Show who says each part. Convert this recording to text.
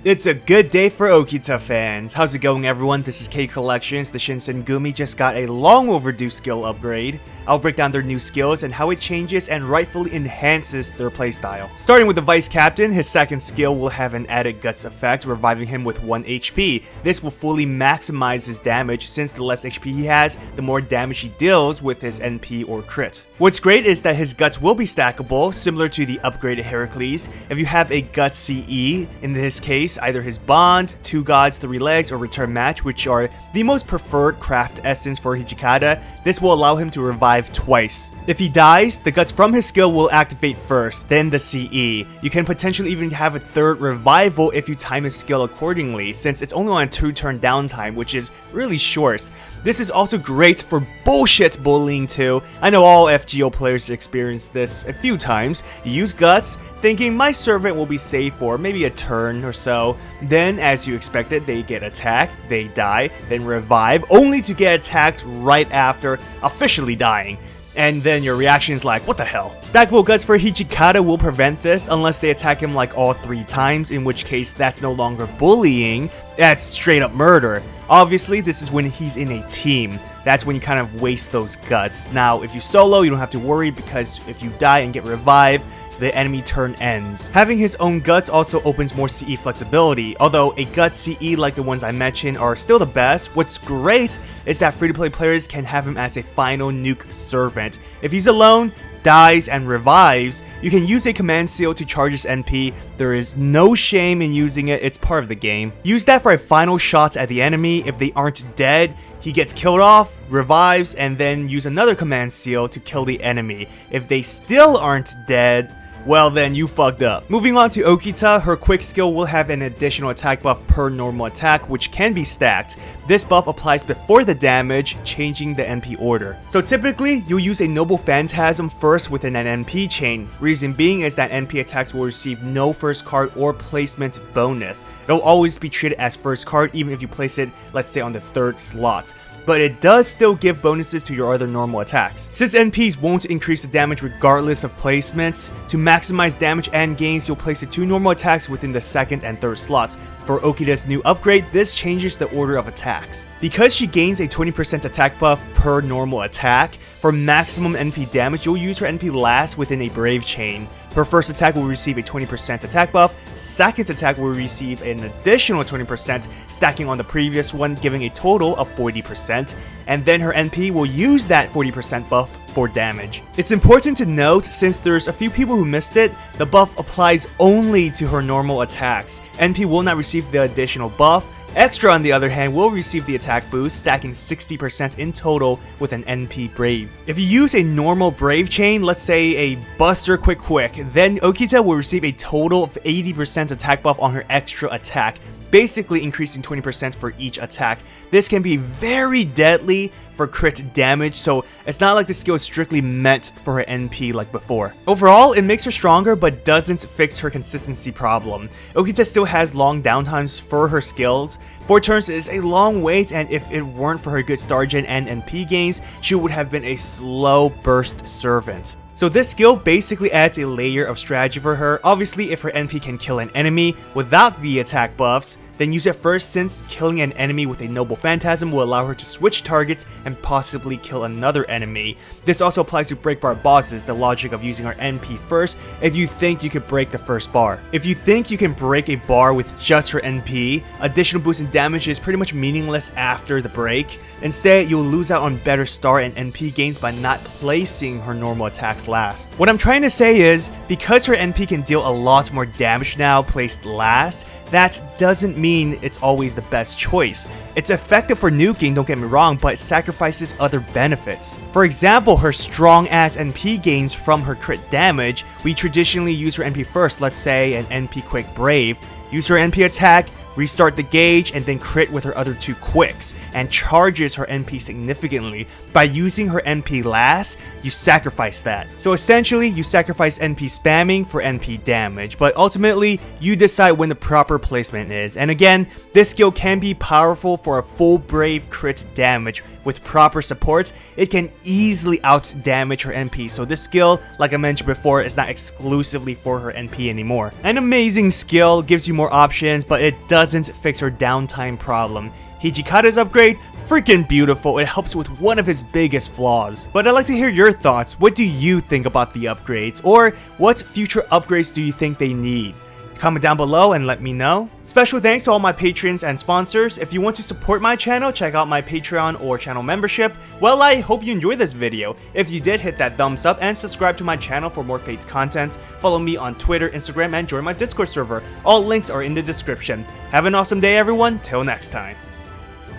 Speaker 1: It's a good day for Okita fans. How's it going, everyone? This is K Collections. The Shinsengumi just got a long overdue skill upgrade. I'll break down their new skills and how it changes and rightfully enhances their playstyle. Starting with the Vice Captain, his second skill will have an added Guts effect, reviving him with 1 HP. This will fully maximize his damage, since the less HP he has, the more damage he deals with his NP or crit. What's great is that his Guts will be stackable, similar to the upgraded Heracles. If you have a Guts CE, in this case, either his Bond, 2 Gods, 3 Legs, or Return Match, which are the most preferred craft essence for Hijikata, this will allow him to revive twice. If he dies, the Guts from his skill will activate first, then the CE. You can potentially even have a third revival if you time his skill accordingly, since it's only on a 2-turn downtime, which is really short. This is also great for bullshit bullying too. I know all FGO players experience this a few times. You use Guts, thinking my servant will be safe for maybe a turn or so. Then, as you expected, they get attacked, they die, then revive, only to get attacked right after officially dying. And then your reaction is like, what the hell? Stackable Guts for Hijikata will prevent this unless they attack him like all 3 times, in which case that's no longer bullying, that's straight up murder. Obviously, this is when he's in a team. That's when you kind of waste those Guts. Now, if you solo, you don't have to worry, because if you die and get revived, the enemy turn ends. Having his own Guts also opens more CE flexibility, although a Guts CE like the ones I mentioned are still the best. What's great is that free-to-play players can have him as a final nuke servant. If he's alone, dies, and revives, you can use a command seal to charge his NP. There is no shame in using it, it's part of the game. Use that for a final shot at the enemy. If they aren't dead, he gets killed off, revives, and then use another command seal to kill the enemy. If they still aren't dead, well then you fucked up. Moving on to Okita, her quick skill will have an additional attack buff per normal attack, which can be stacked. This buff applies before the damage, changing the NP order. So typically, you'll use a Noble Phantasm first within an NP chain. Reason being is that NP attacks will receive no first card or placement bonus. It'll always be treated as first card even if you place it, let's say, on the 3rd slot. But it does still give bonuses to your other normal attacks. Since NPs won't increase the damage regardless of placements, to maximize damage and gains, you'll place the 2 normal attacks within the 2nd and 3rd slots. For Okita's new upgrade, this changes the order of attacks. Because she gains a 20% attack buff per normal attack, for maximum NP damage, you'll use her NP last within a Brave chain. Her first attack will receive a 20% attack buff, second attack will receive an additional 20%, stacking on the previous one, giving a total of 40%, and then her NP will use that 40% buff for damage. It's important to note, since there's a few people who missed it, the buff applies only to her normal attacks. NP will not receive the additional buff. Extra, on the other hand, will receive the attack boost, stacking 60% in total with an NP Brave. If you use a normal Brave chain, let's say a Buster Quick, then Okita will receive a total of 80% attack buff on her extra attack, basically increasing 20% for each attack. This can be very deadly for crit damage, so it's not like the skill is strictly meant for her NP like before. Overall, it makes her stronger but doesn't fix her consistency problem. Okita still has long downtimes for her skills. 4 turns is a long wait, and if it weren't for her good star gen and NP gains, she would have been a slow burst servant. So this skill basically adds a layer of strategy for her. Obviously, if her NP can kill an enemy without the attack buffs, then use it first, since killing an enemy with a Noble Phantasm will allow her to switch targets and possibly kill another enemy. This also applies to break bar bosses, the logic of using her NP first if you think you could break the first bar. If you think you can break a bar with just her NP, additional boost in damage is pretty much meaningless after the break. Instead, you'll lose out on better star and NP gains by not placing her normal attacks last. What I'm trying to say is, because her NP can deal a lot more damage now placed last, that doesn't mean it's always the best choice. It's effective for nuking, don't get me wrong, but it sacrifices other benefits. For example, her strong ass NP gains from her crit damage. We traditionally use her NP first, let's say an NP Quick Brave. Use her NP attack, restart the gauge, and then crit with her other 2 quicks, and charges her NP significantly. By using her NP last, you sacrifice that. So essentially, you sacrifice NP spamming for NP damage, but ultimately, you decide when the proper placement is. And again, this skill can be powerful for a full Brave crit damage. With proper support, it can easily out damage her NP, so this skill, like I mentioned before, is not exclusively for her NP anymore. An amazing skill, gives you more options, but it doesn't fix her downtime problem. Hijikata's upgrade, freaking beautiful, it helps with one of his biggest flaws. But I'd like to hear your thoughts. What do you think about the upgrades? Or what future upgrades do you think they need? Comment down below and let me know. Special thanks to all my patrons and sponsors. If you want to support my channel, check out my Patreon or channel membership. Well, I hope you enjoyed this video. If you did, hit that thumbs up and subscribe to my channel for more Fates content. Follow me on Twitter, Instagram, and join my Discord server. All links are in the description. Have an awesome day, everyone. Till next time.